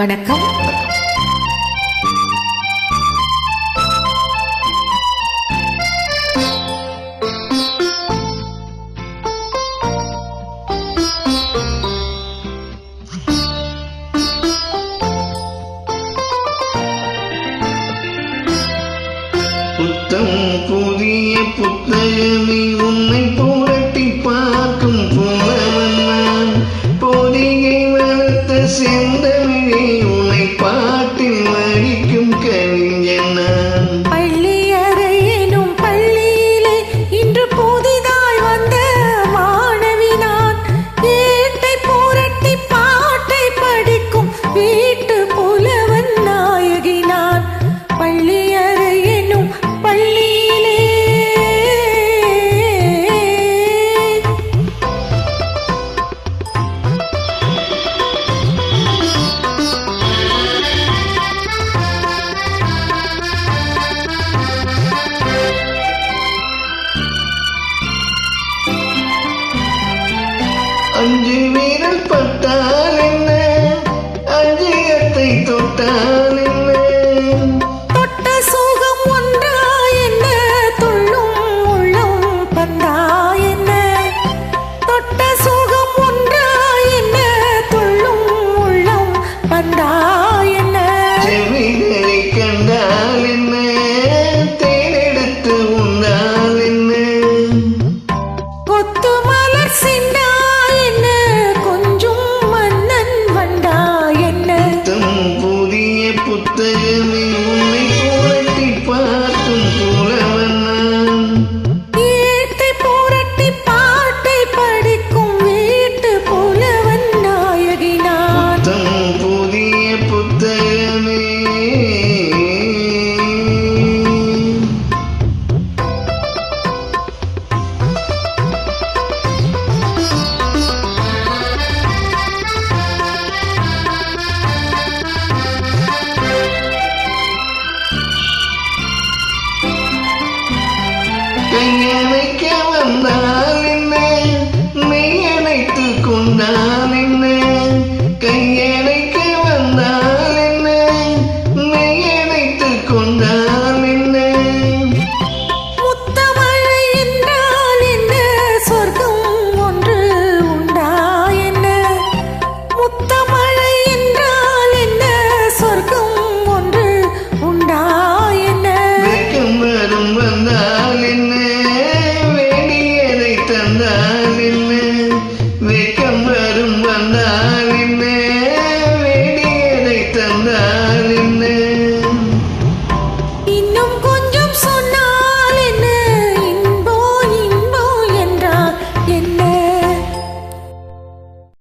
வணக்கம். புத்தம் புதிய புத்தகமே உன்னை புரட்டி பார்க்கும் புலவன் நான். பொதிகை வளர்த்த செந்தமிழே உன்னை பாட்டில் வடிக்கும் கவிஞன் நான். பள்ளியறை எனும் பள்ளியிலே இன்று புதிதாய் வந்த மாணவி நான். ஏட்டை புரட்டி பாட்டை படிக்கும் வீட்டு புலவன் நாயகி நான். பள்ளியறை எனும் பள்ளியிலே அஞ்சு வீரல் பட்டால் என்ன, அஞ்சகத்தை தொட்டால் என்ன, தொட்ட சுகம் ஒன்றா என்ன, துள்ளும் உள்ளம் பந்தா என்ன. தொட்ட சுகம் ஒன்றா என்ன, துள்ளும் உள்ளம் பந்தா என்ன. செவிகள்